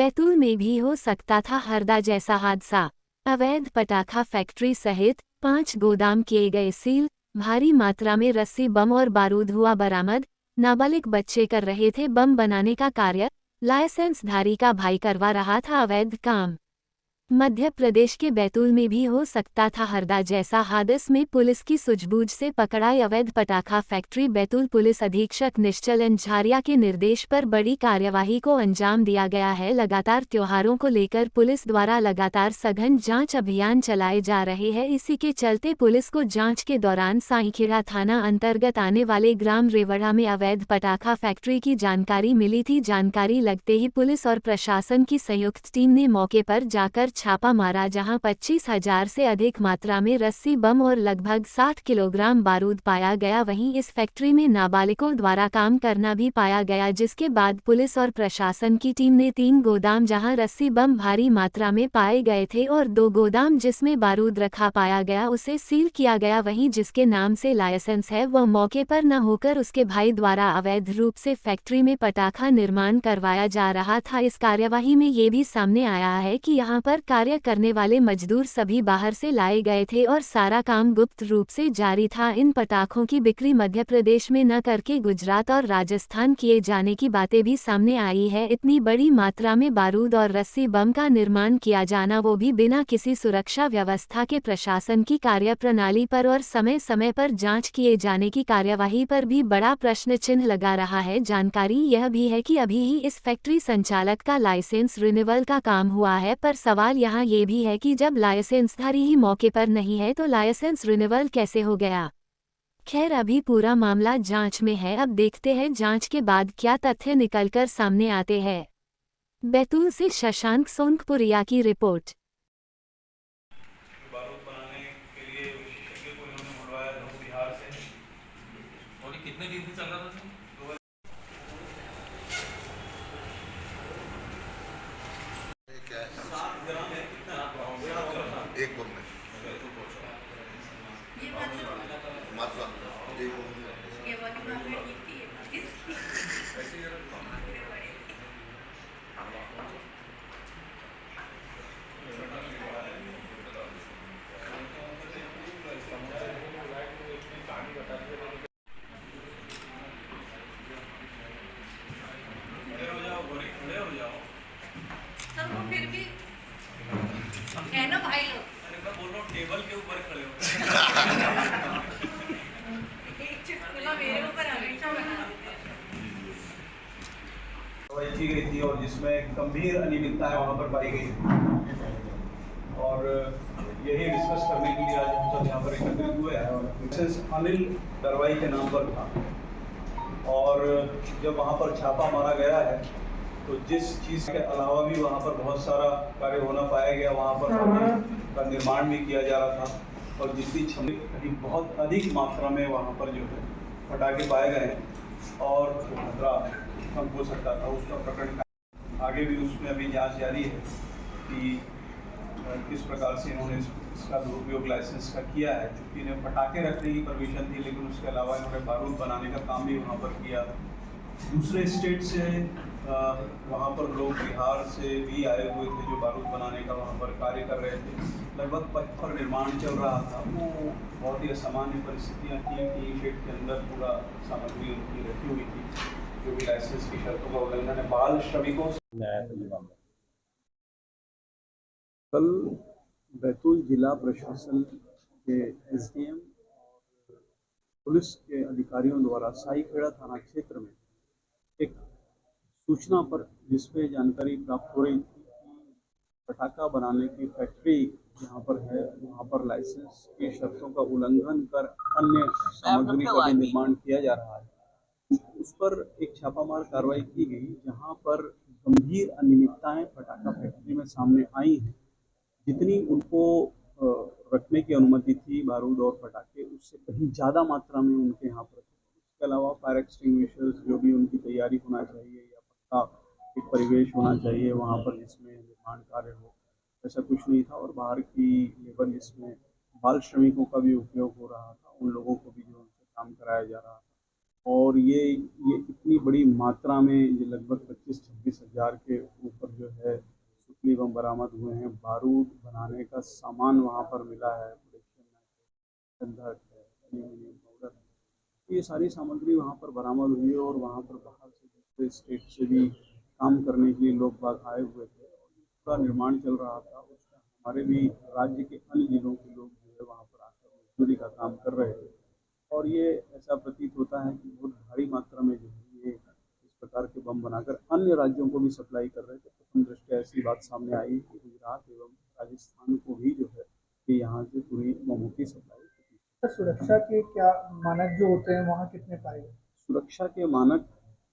बैतूल में भी हो सकता था हरदा जैसा हादसा। अवैध पटाखा फैक्ट्री सहित 5 गोदाम किए गए सील। भारी मात्रा में रस्सी बम और बारूद हुआ बरामद। नाबालिग बच्चे कर रहे थे बम बनाने का कार्य। लाइसेंसधारी का भाई करवा रहा था अवैध काम। मध्य प्रदेश के बैतूल में भी हो सकता था हरदा जैसा हादसा में पुलिस की सूझबूझ से पकड़ाई अवैध पटाखा फैक्ट्री। बैतूल पुलिस अधीक्षक निश्चल झारिया के निर्देश पर बड़ी कार्यवाही को अंजाम दिया गया है। लगातार त्योहारों को लेकर पुलिस द्वारा लगातार सघन जांच अभियान चलाए जा रहे हैं। इसी के चलते पुलिस को जांच के दौरान साईखेड़ा थाना अंतर्गत आने वाले ग्राम रेवड़ा में अवैध पटाखा फैक्ट्री की जानकारी मिली थी। जानकारी लगते ही पुलिस और प्रशासन की संयुक्त टीम ने मौके पर जाकर छापा मारा, जहां 25,000 से अधिक मात्रा में रस्सी बम और लगभग 60 किलोग्राम बारूद पाया गया। वहीं इस फैक्ट्री में नाबालिगों द्वारा काम करना भी पाया गया, जिसके बाद पुलिस और प्रशासन की टीम ने 3 गोदाम जहां रस्सी बम भारी मात्रा में पाए गए थे और 2 गोदाम जिसमें बारूद रखा पाया गया उसे सील किया गया। वहीं जिसके नाम से लाइसेंस है वह मौके पर न होकर उसके भाई द्वारा अवैध रूप से फैक्ट्री में पटाखा निर्माण करवाया जा रहा था। इस कार्यवाही में ये भी सामने आया है कि यहां पर कार्य करने वाले मजदूर सभी बाहर से लाए गए थे और सारा काम गुप्त रूप से जारी था। इन पटाखों की बिक्री मध्य प्रदेश में न करके गुजरात और राजस्थान किए जाने की बातें भी सामने आई है। इतनी बड़ी मात्रा में बारूद और रस्सी बम का निर्माण किया जाना, वो भी बिना किसी सुरक्षा व्यवस्था के। प्रशासन की कार्यप्रणाली पर और समय समय पर जांच किए जाने की कार्यवाही पर भी बड़ा प्रश्न चिन्ह लगा रहा है। जानकारी यह भी है कि अभी ही इस फैक्ट्री संचालक का लाइसेंस रिन्यूअल का काम हुआ है, पर सवाल यहाँ ये भी है कि जब लाइसेंसधारी ही मौके पर नहीं है तो लाइसेंस रिन्यूअल कैसे हो गया। खैर, अभी पूरा मामला जांच में है। अब देखते हैं जांच के बाद क्या तथ्य निकलकर सामने आते हैं। बैतूल से शशांक सोनकपुरिया की रिपोर्ट। बारूद बनाने के लिए विशेषज्ञ को इन्होंने बुलवाया था बिहार से। और ये कितने दिन से चल रहा था? क्या है? 7 ग्राम है, कितना? एक बम में मात्रा एक बम में फिर भी है ना भाई लोग। अरे मैं बोल रहा हूँ टेबल के ऊपर खड़े हो। एक चुटकुला मेरे ऊपर हमेशा बना दवाई की गई थी और जिसमें गंभीर अनियमितताएं वहाँ पर पाई गई और यही डिस्कस करने के लिए आज हम सब यहाँ पर एकत्रित हुए हैं। और मिसेस अनिल दरवाई के नाम पर था और जब वहाँ पर छापा मारा गया है तो जिस चीज़ के अलावा भी वहाँ पर बहुत सारा कार्य होना पाया गया। वहाँ पर का निर्माण भी किया जा रहा था और जितनी क्षमता कहीं बहुत अधिक मात्रा में वहाँ पर जो है पटाखे पाए गए हैं और खतरा कम हो सकता था उसका प्रकरण आगे भी उसमें अभी जांच जारी है कि किस प्रकार से इन्होंने इसका दुरुपयोग लाइसेंस का किया है। चूँकि इन्हें पटाखे रखने की परमिशन थी लेकिन उसके अलावा इन्होंने बारूद बनाने का काम भी वहाँ पर किया। दूसरे स्टेट से वहाँ पर लोग बिहार से भी आए हुए थे जो बारूद बनाने का वहाँ पर कार्य कर रहे थे। लगभग पथ पर निर्माण चल रहा था। वो बहुत ही असामान्य परिस्थितियाँ थी कि शेड के अंदर पूरा सामग्री उनकी रखी हुई थी जो भी लाइसेंस की शर्तों का उल्लंघन है। बाल श्रमिकों कल बैतूल जिला प्रशासन के एसडीएम और पुलिस के अधिकारियों द्वारा साईखेड़ा थाना क्षेत्र में एक सूचना पर जिसपे जानकारी प्राप्त हो रही थी कि पटाखा बनाने की फैक्ट्री यहाँ पर है, वहाँ पर लाइसेंस की शर्तों का उल्लंघन कर अन्य सामग्री का भी निर्माण किया जा रहा है। उस पर एक छापामार कार्रवाई की गई जहाँ पर गंभीर अनियमितताएं पटाखा फैक्ट्री में सामने आई हैं। जितनी उनको रखने की अनुमति थी बारूद और पटाखे, उससे कहीं ज़्यादा मात्रा में उनके यहाँ पर। इसके अलावा फायर एक्सटिंग्विशर्स जो भी उनकी तैयारी होना चाहिए या पक्का एक परिवेश होना चाहिए वहाँ पर जिसमें निर्माण कार्य हो, ऐसा कुछ नहीं था। और बाहर की लेबर जिसमें बाल श्रमिकों का भी उपयोग हो रहा था, उन लोगों को भी जो उनसे काम कराया जा रहा था। और ये इतनी बड़ी मात्रा में, ये लगभग 25-26 हज़ार के ऊपर जो है सुतली बम बरामद हुए हैं। बारूद बनाने का सामान वहाँ पर मिला है, गंधक है, एल्यूमिनियम पाउडर, ये सारी सामग्री वहाँ पर बरामद हुई है। और वहाँ पर बाहर से दूसरे स्टेट से भी काम करने के लिए लोग बाग आए हुए थे। पूरा निर्माण चल रहा था उसका, हमारे भी राज्य के अन्य जिलों के लोग जो है वहाँ पर आकर मजदूरी का काम कर रहे थे। और ये ऐसा प्रतीत होता है कि बहुत भारी मात्रा में जो है ये इस प्रकार के बम बनाकर अन्य राज्यों को भी सप्लाई कर रहे थे। प्रथम दृष्टया ऐसी बात सामने आई कि गुजरात एवं राजस्थान को भी जो है कि यहाँ से पूरी बमों की सप्लाई होती है। सुरक्षा के क्या मानक जो होते हैं वहाँ कितने पाए गए? सुरक्षा के मानक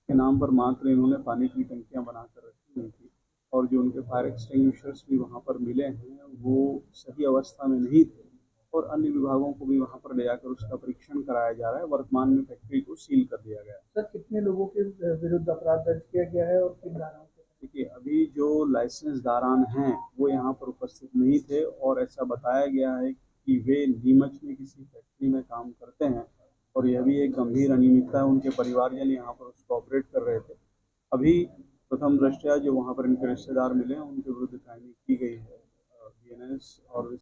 के नाम पर मात्र इन्होंने पानी की टंकियां बनाकर रखी हुई थी, और जो उनके फायर एक्सटिंग्विशर्स भी वहाँ पर मिले हैं वो सही अवस्था में नहीं थे। और अन्य विभागों को भी वहाँ पर ले जाकर उसका परीक्षण कराया जा रहा है। वर्तमान में फैक्ट्री को सील कर दिया गया है। सर कितने लोगों के विरुद्ध अपराध दर्ज किया गया है और किन धाराओं के? देखिए, अभी जो लाइसेंस दारान हैं वो यहाँ पर उपस्थित नहीं थे, और ऐसा बताया गया है कि वे नीमच में किसी फैक्ट्री में काम करते हैं, और यह भी एक गंभीर अनियमितता है। उनके परिवारजन यहाँ पर उसको ऑपरेट कर रहे थे। अभी प्रथम दृष्टया जो वहाँ पर इनके रिश्तेदार मिले हैं उनके विरुद्ध कार्रवाई की गई है। बीएनएस और